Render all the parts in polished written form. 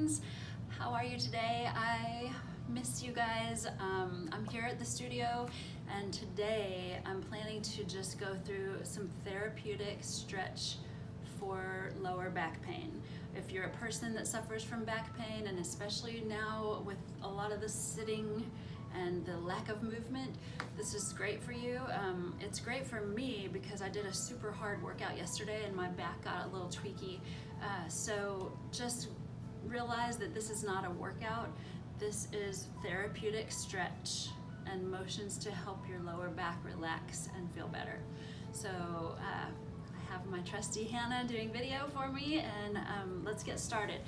friends. How are you today? I miss you guys. I'm here at the studio, and today I'm planning to just go through some therapeutic stretch for lower back pain. If you're a person that suffers from back pain, and especially now with a lot of the sitting and the lack of movement, this is great for you. It's great for me because I did a super hard workout yesterday and my back got a little tweaky. So just realize that this is not a workout. This is therapeutic stretch and motions to help your lower back relax and feel better. So I have my trusty Hannah doing video for me, and let's get started.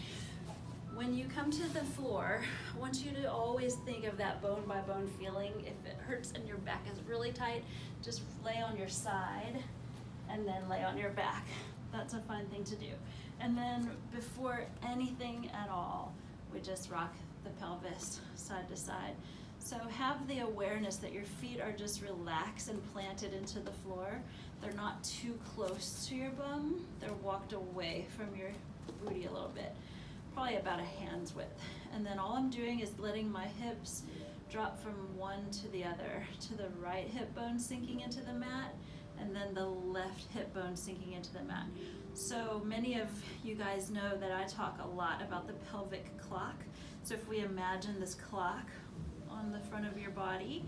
When you come to the floor, I want you to always think of that bone by bone feeling. If it hurts and your back is really tight, just lay on your side and then lay on your back. That's a fun thing to do. And then before anything at all, we just rock the pelvis side to side. So have the awareness that your feet are just relaxed and planted into the floor. They're not too close to your bum. They're walked away from your booty a little bit, probably about a hand's width. And then all I'm doing is letting my hips drop from one to the other, to the right hip bone sinking into the mat, and then the left hip bone sinking into the mat. So many of you guys know that I talk a lot about the pelvic clock. So if we imagine this clock on the front of your body,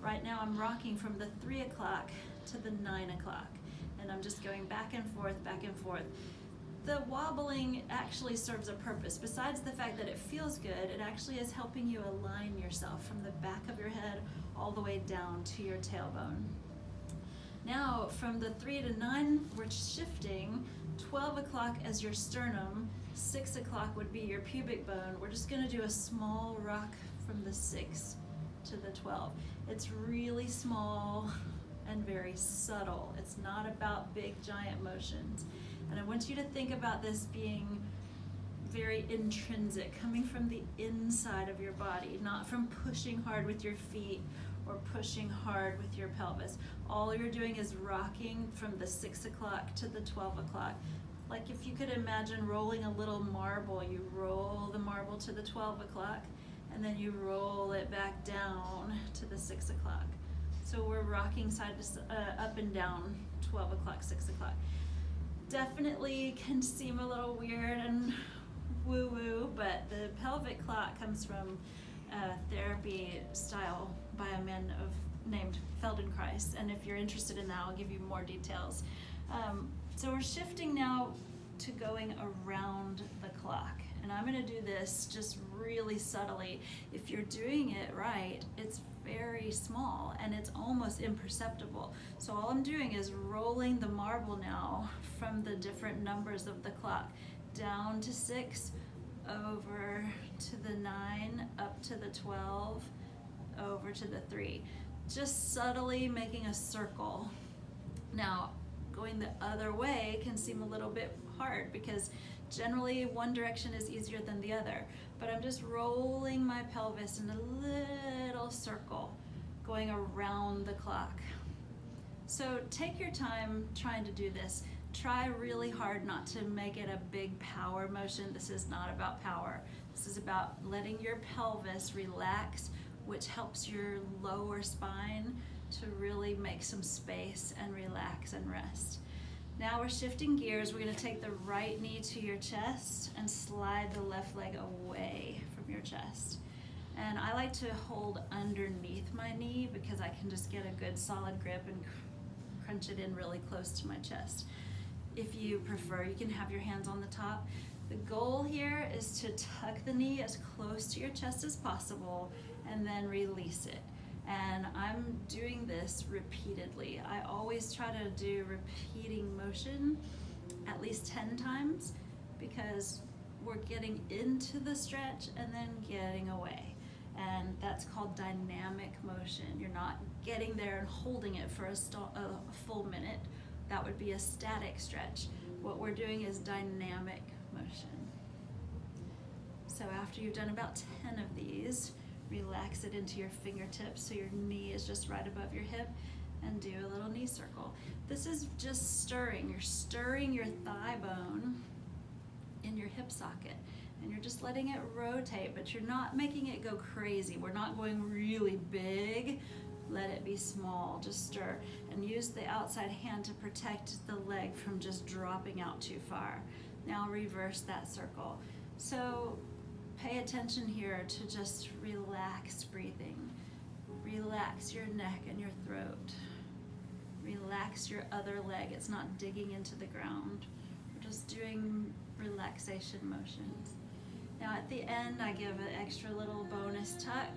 right now I'm rocking from the 3 o'clock to the 9 o'clock. And I'm just going back and forth, back and forth. The wobbling actually serves a purpose. Besides the fact that it feels good, it actually is helping you align yourself from the back of your head all the way down to your tailbone. Now, from the 3 to 9, we're shifting. 12 o'clock as your sternum, 6 o'clock would be your pubic bone. We're just gonna do a small rock from the 6 to the 12. It's really small and very subtle. It's not about big, giant motions. And I want you to think about this being very intrinsic, coming from the inside of your body, not from pushing hard with your feet or pushing hard with your pelvis. All you're doing is rocking from the 6 o'clock to the 12 o'clock. Like if you could imagine rolling a little marble, you roll the marble to the 12 o'clock, and then you roll it back down to the 6 o'clock. So we're rocking side to up and down, 12 o'clock, 6 o'clock. Definitely can seem a little weird and woo-woo, but the pelvic clock comes from therapy style by a man named Feldenkrais, and if you're interested in that, I'll give you more details. So we're shifting now to going around the clock, and I'm going to do this just really subtly. If you're doing it right, it's very small and it's almost imperceptible. So all I'm doing is rolling the marble now from the different numbers of the clock down to 6, over to the 9, up to the 12, over to the 3. Just subtly making a circle. Now, going the other way can seem a little bit hard because generally one direction is easier than the other, but I'm just rolling my pelvis in a little circle going around the clock. So take your time trying to do this. Try really hard not to make it a big power motion. This is not about power. This is about letting your pelvis relax, which helps your lower spine to really make some space and relax and rest. Now we're shifting gears. We're going to take the right knee to your chest and slide the left leg away from your chest. And I like to hold underneath my knee because I can just get a good solid grip and crunch it in really close to my chest. If you prefer, you can have your hands on the top. The goal here is to tuck the knee as close to your chest as possible and then release it. And I'm doing this repeatedly. I always try to do repeating motion at least 10 times because we're getting into the stretch and then getting away. And that's called dynamic motion. You're not getting there and holding it for a full minute. That would be a static stretch. What we're doing is dynamic motion. So after you've done about 10 of these, relax it into your fingertips so your knee is just right above your hip, and do a little knee circle. This is just stirring. You're stirring your thigh bone in your hip socket. And you're just letting it rotate, but you're not making it go crazy. We're not going really big. Let it be small, just stir. And use the outside hand to protect the leg from just dropping out too far. Now reverse that circle. So pay attention here to just relax breathing. Relax your neck and your throat. Relax your other leg. It's not digging into the ground. We're just doing relaxation motions. Now at the end, I give an extra little bonus tuck,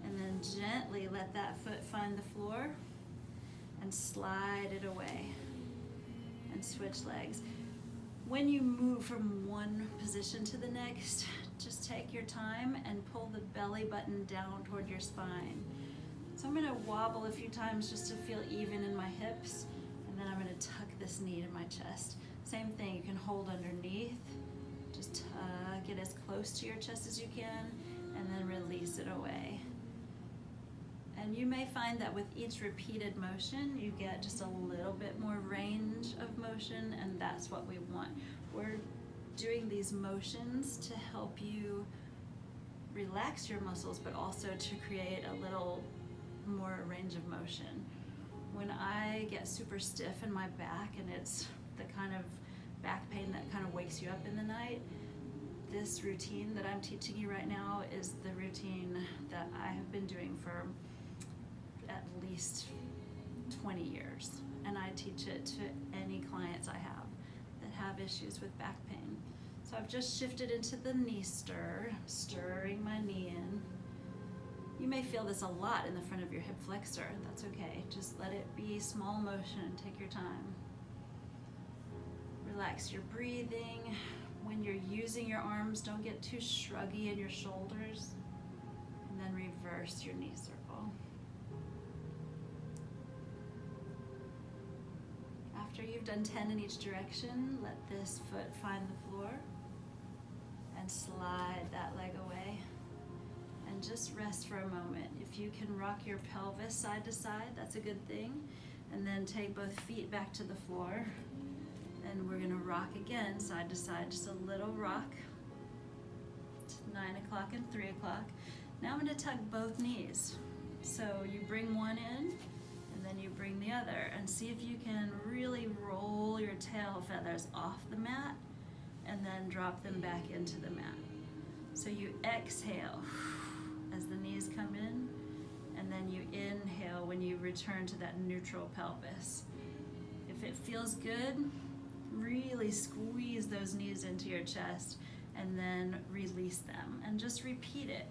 and then gently let that foot find the floor and slide it away and switch legs. When you move from one position to the next, just take your time and pull the belly button down toward your spine. So I'm gonna wobble a few times just to feel even in my hips, and then I'm gonna tuck this knee to my chest. Same thing, you can hold underneath, just tuck it as close to your chest as you can, and then release it away. And you may find that with each repeated motion, you get just a little bit more range of motion, and that's what we want. We're doing these motions to help you relax your muscles, but also to create a little more range of motion. When I get super stiff in my back, and it's the kind of back pain that kind of wakes you up in the night, this routine that I'm teaching you right now is the routine that I have been doing for at least 20 years. And I teach it to any clients I have that have issues with back pain. So I've just shifted into the knee stir, stirring my knee in. You may feel this a lot in the front of your hip flexor. That's okay. Just let it be small motion. Take your time. Relax your breathing. When you're using your arms, don't get too shruggy in your shoulders. And then reverse your knee circle. After you've done 10 in each direction, let this foot find the floor and slide that leg away. And just rest for a moment. If you can rock your pelvis side to side, that's a good thing. And then take both feet back to the floor. And we're gonna rock again, side to side, just a little rock. It's 9 o'clock and 3 o'clock. Now I'm gonna tuck both knees. So you bring one in, and then you bring the other. And see if you can really roll your tail feathers off the mat, and then drop them back into the mat. So you exhale as the knees come in, and then you inhale when you return to that neutral pelvis. If it feels good, really squeeze those knees into your chest, and then release them, and just repeat it.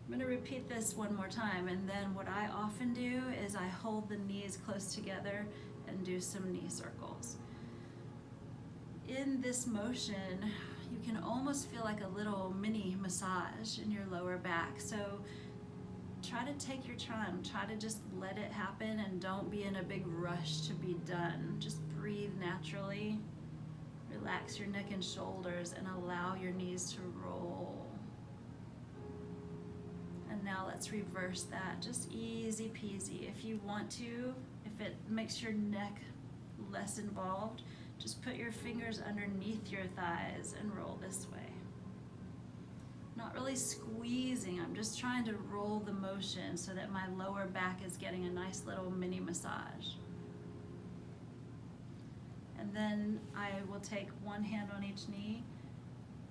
I'm gonna repeat this one more time, and then what I often do is I hold the knees close together and do some knee circles. In this motion, you can almost feel like a little mini massage in your lower back. So try to take your time, try to just let it happen, and don't be in a big rush to be done. Just breathe naturally, relax your neck and shoulders, and allow your knees to roll. And now let's reverse that, just easy peasy. If you want to, if it makes your neck less involved, just put your fingers underneath your thighs and roll this way. Not really squeezing, I'm just trying to roll the motion so that my lower back is getting a nice little mini massage. And then I will take one hand on each knee,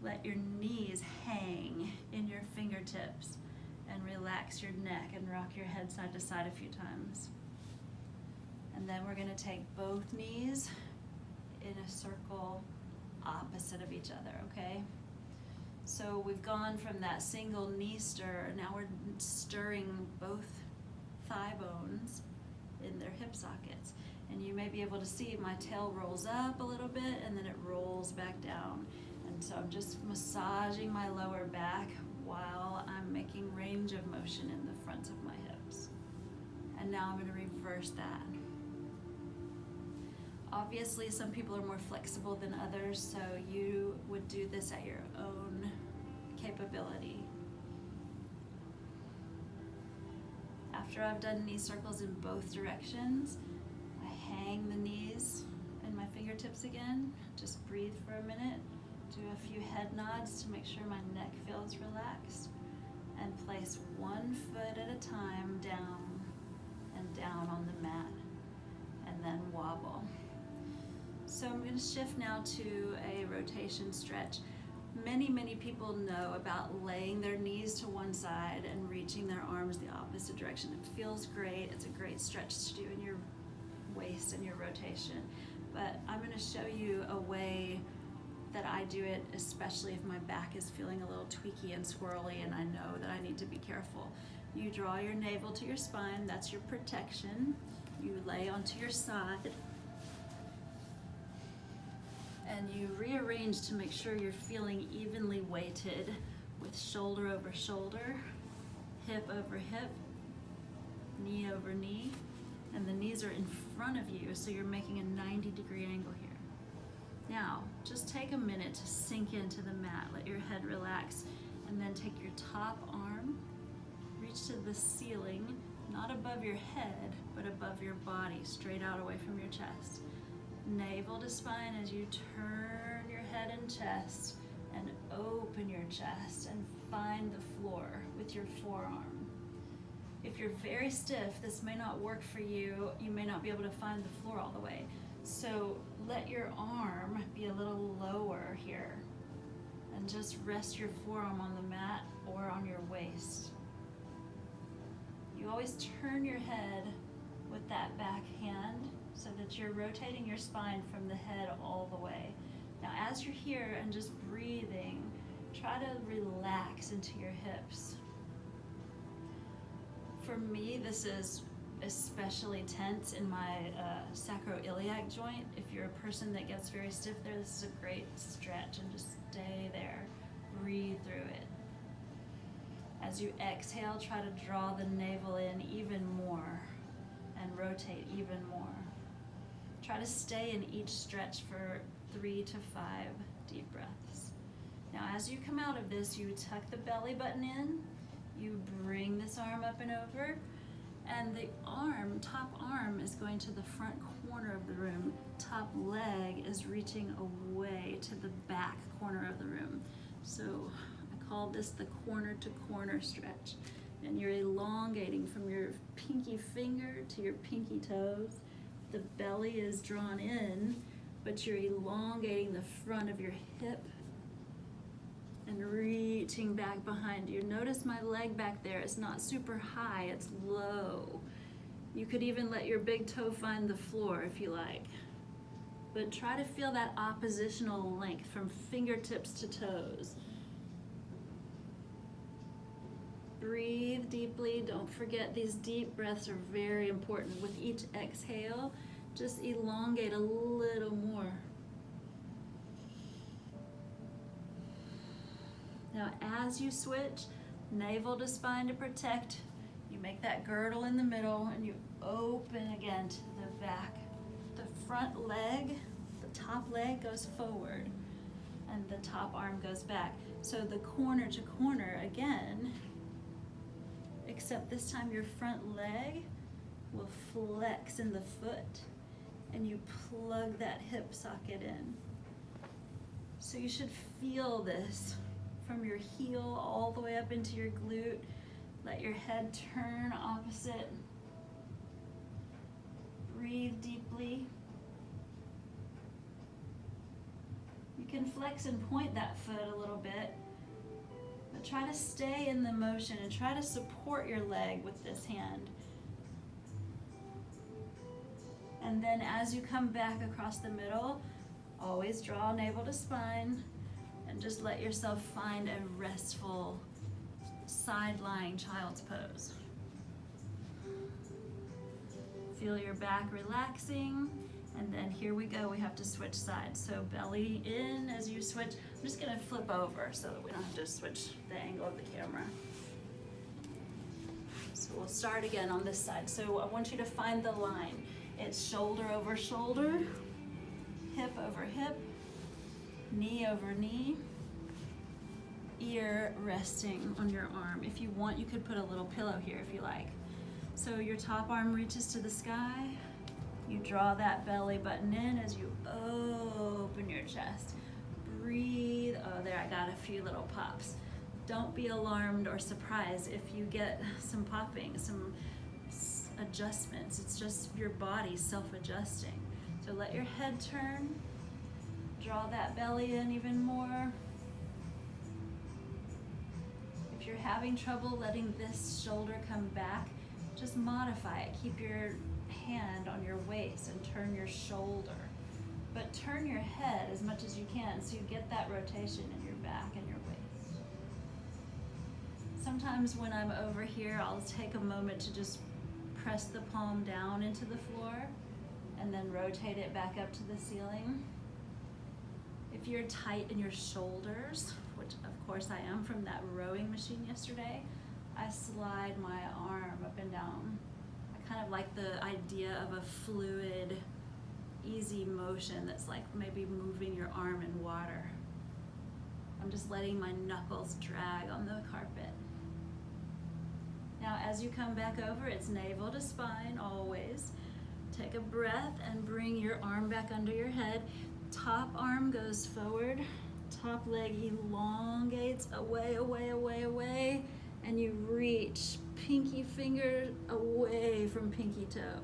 let your knees hang in your fingertips, and relax your neck and rock your head side to side a few times. And then we're gonna take both knees in a circle opposite of each other, okay? So we've gone from that single knee stir, now we're stirring both thigh bones in their hip sockets. And you may be able to see my tail rolls up a little bit, and then it rolls back down. And so I'm just massaging my lower back while I'm making range of motion in the front of my hips. And now I'm gonna reverse that. Obviously, some people are more flexible than others, so you would do this at your own capability. After I've done knee circles in both directions, I hang the knees in my fingertips again. Just breathe for a minute, do a few head nods to make sure my neck feels relaxed. And place one foot at a time down and down on the mat, and then wobble. So I'm going to shift now to a rotation stretch. Many people know about laying their knees to one side and reaching their arms the opposite direction. It feels great. It's a great stretch to do in your waist and your rotation. But I'm going to show you a way that I do it, especially if my back is feeling a little tweaky and squirrely and I know that I need to be careful. You draw your navel to your spine, that's your protection. You lay onto your side and you rearrange to make sure you're feeling evenly weighted with shoulder over shoulder, hip over hip, knee over knee, and the knees are in front of you, so you're making a 90-degree angle here. Now, just take a minute to sink into the mat, let your head relax, and then take your top arm, reach to the ceiling, not above your head, but above your body, straight out away from your chest. Navel to spine as you turn your head and chest and open your chest and find the floor with your forearm. If you're very stiff, this may not work for you. You may not be able to find the floor all the way. So let your arm be a little lower here and just rest your forearm on the mat or on your waist. You always turn your head with that back hand so that you're rotating your spine from the head all the way. Now as you're here and just breathing, try to relax into your hips. For me, this is especially tense in my sacroiliac joint. If you're a person that gets very stiff there, this is a great stretch, and just stay there. Breathe through it. As you exhale, try to draw the navel in even more and rotate even more. Try to stay in each stretch for 3 to 5 deep breaths. Now as you come out of this, you tuck the belly button in, you bring this arm up and over, and the arm, top arm, is going to the front corner of the room. Top leg is reaching away to the back corner of the room. So I call this the corner to corner stretch. And you're elongating from your pinky finger to your pinky toes. The belly is drawn in, but you're elongating the front of your hip and reaching back behind you. Notice my leg back there is not super high, it's low. You could even let your big toe find the floor if you like. But try to feel that oppositional length from fingertips to toes. Breathe deeply. Don't forget, these deep breaths are very important. With each exhale, just elongate a little more. Now as you switch, navel to spine to protect, you make that girdle in the middle and you open again to the back. The front leg, the top leg goes forward and the top arm goes back. So the corner to corner again, except this time your front leg will flex in the foot and you plug that hip socket in. So you should feel this from your heel all the way up into your glute. Let your head turn opposite. Breathe deeply. You can flex and point that foot a little bit, but try to stay in the motion and try to support your leg with this hand. And then as you come back across the middle, always draw navel to spine and just let yourself find a restful side-lying child's pose. Feel your back relaxing, and then here we go, we have to switch sides. So belly in as you switch. I'm just gonna flip over so that we don't have to switch the angle of the camera. So we'll start again on this side. So I want you to find the line. It's shoulder over shoulder, hip over hip, knee over knee, ear resting on your arm. If you want, you could put a little pillow here if you like. So your top arm reaches to the sky. You draw that belly button in as you open your chest. Breathe. Oh, there, I got got a few little pops. Don't be alarmed or surprised if you get some popping, some adjustments. It's just your body self-adjusting. So let your head turn, draw that belly in even more. If you're having trouble letting this shoulder come back, just modify it. Keep your hand on your waist and turn your shoulder. But turn your head as much as you can so you get that rotation in your back and your waist. Sometimes when I'm over here, I'll take a moment to just press the palm down into the floor and then rotate it back up to the ceiling. If you're tight in your shoulders, which of course I am from that rowing machine yesterday, I slide my arm up and down. I kind of like the idea of a fluid, easy motion that's like maybe moving your arm in water. I'm just letting my knuckles drag on the carpet. Now as you come back over, it's navel to spine always. Take a breath and bring your arm back under your head. Top arm goes forward, top leg elongates away, away, away, away, and you reach pinky finger away from pinky toe.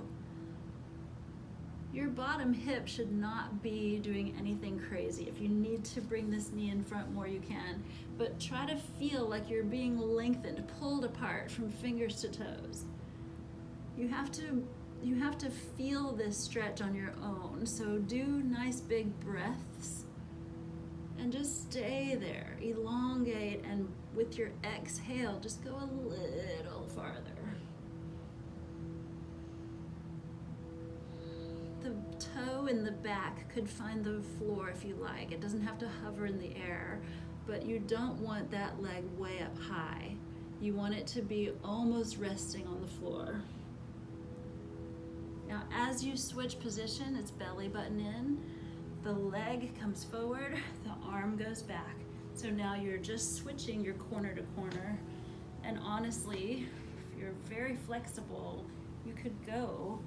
Your bottom hip should not be doing anything crazy. If you need to bring this knee in front more, you can. But try to feel like you're being lengthened, pulled apart from fingers to toes. You have to feel this stretch on your own. So do nice big breaths and just stay there. Elongate, and with your exhale, just go a little farther. The toe in the back could find the floor if you like. It doesn't have to hover in the air, but you don't want that leg way up high. You want it to be almost resting on the floor. Now, as you switch position, it's belly button in, the leg comes forward, the arm goes back. So now you're just switching your corner to corner. And honestly, if you're very flexible, you could go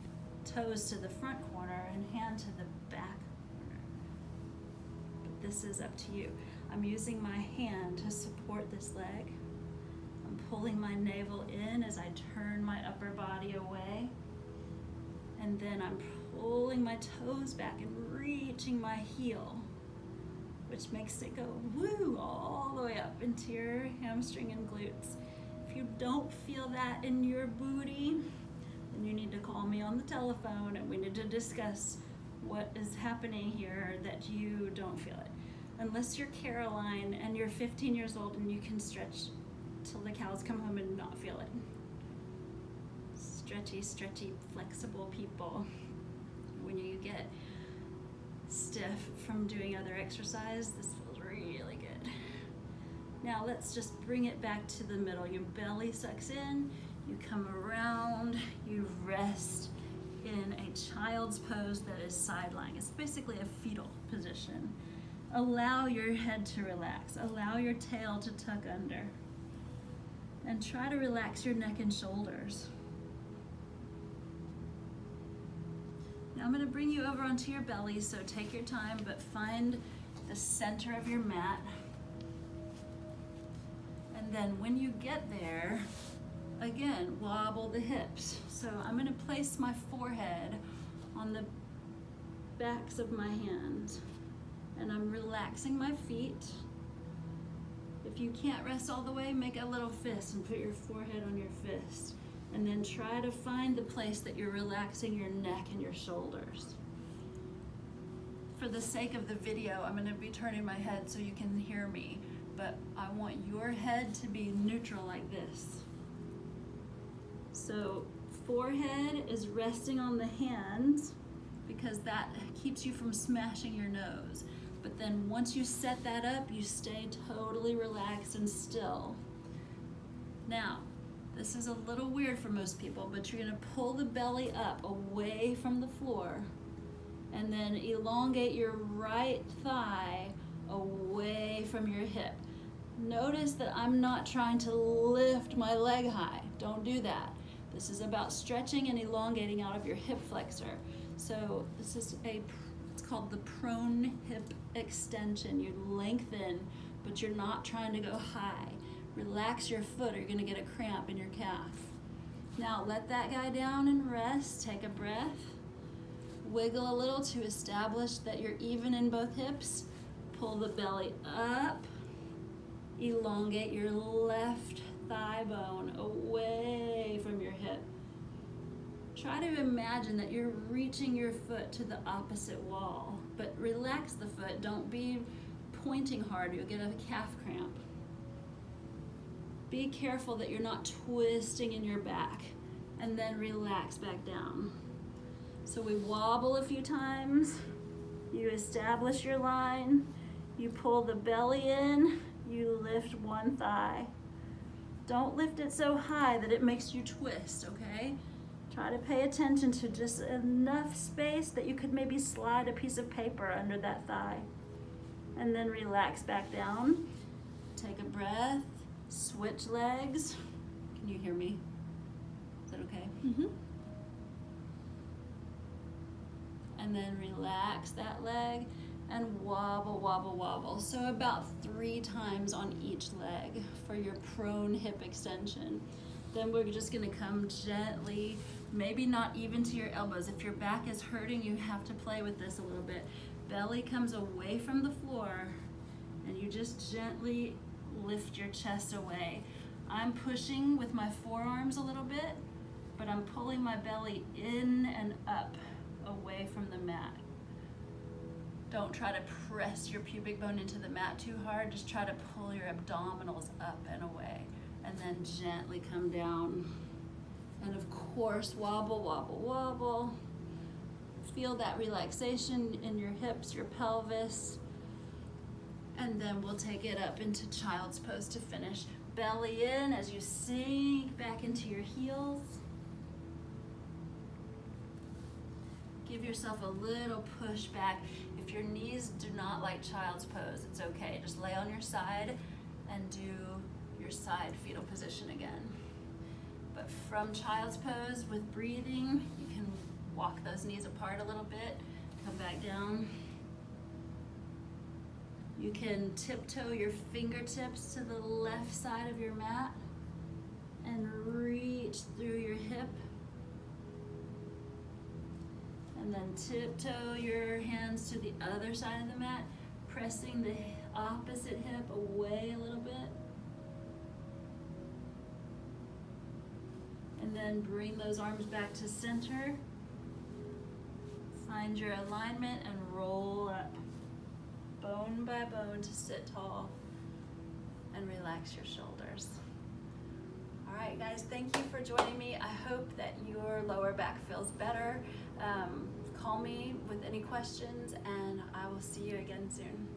toes to the front corner and hand to the back corner. But this is up to you. I'm using my hand to support this leg. I'm pulling my navel in as I turn my upper body away. And then I'm pulling my toes back and reaching my heel, which makes it go woo all the way up into your hamstring and glutes. If you don't feel that in your booty, then you need to call me on the telephone and we need to discuss what is happening here that you don't feel it. Unless you're Caroline and you're 15 years old and you can stretch till the cows come home and not feel it. Stretchy, stretchy, flexible people. When you get stiff from doing other exercise, this feels really good. Now let's just bring it back to the middle. Your belly sucks in, you come around, you rest in a child's pose that is side lying. It's basically a fetal position. Allow your head to relax. Allow your tail to tuck under. And try to relax your neck and shoulders. Now I'm going to bring you over onto your belly, so take your time, but find the center of your mat. And then when you get there, again, wobble the hips. So I'm going to place my forehead on the backs of my hands, and I'm relaxing my feet. If you can't rest all the way, make a little fist and put your forehead on your fist. And then try to find the place that you're relaxing your neck and your shoulders. For the sake of the video, I'm going to be turning my head so you can hear me, but I want your head to be neutral like this. So forehead is resting on the hands because that keeps you from smashing your nose. But then once you set that up, you stay totally relaxed and still. Now, this is a little weird for most people, but you're gonna pull the belly up away from the floor and then elongate your right thigh away from your hip. Notice that I'm not trying to lift my leg high. Don't do that. This is about stretching and elongating out of your hip flexor. So this is it's called the prone hip extension. You lengthen but you're not trying to go high. Relax your foot or you're gonna get a cramp in your calf. Now let that guy down and rest. Take a breath. Wiggle a little to establish that you're even in both hips. Pull the belly up. Elongate your left thigh bone away from your hip. Try to imagine that you're reaching your foot to the opposite wall, but relax the foot. Don't be pointing hard. You'll get a calf cramp. Be careful that you're not twisting in your back, and then relax back down. So we wobble a few times. You establish your line. You pull the belly in. You lift one thigh. Don't lift it so high that it makes you twist, okay? Try to pay attention to just enough space that you could maybe slide a piece of paper under that thigh. And then relax back down. Take a breath. Switch legs. Can you hear me? Is that okay? Mm-hmm. And then relax that leg and wobble, wobble, wobble. So about 3 times on each leg for your prone hip extension. Then we're just gonna come gently, maybe not even to your elbows. If your back is hurting, you have to play with this a little bit. Belly comes away from the floor and you just gently lift your chest away. I'm pushing with my forearms a little bit, but I'm pulling my belly in and up away from the mat. Don't try to press your pubic bone into the mat too hard. Just try to pull your abdominals up and away, and then gently come down. And of course, wobble, wobble, wobble. Feel that relaxation in your hips, your pelvis. And then we'll take it up into child's pose to finish. Belly in as you sink back into your heels. Give yourself a little push back. If your knees do not like child's pose, it's okay. Just lay on your side and do your side fetal position again. But from child's pose with breathing, you can walk those knees apart a little bit, come back down. You can tiptoe your fingertips to the left side of your mat and reach through your hip. And then tiptoe your hands to the other side of the mat, pressing the opposite hip away a little bit. And then bring those arms back to center. Find your alignment and roll up, bone by bone, to sit tall and relax your shoulders. All right, guys, thank you for joining me. I hope that your lower back feels better. Call me with any questions, and I will see you again soon.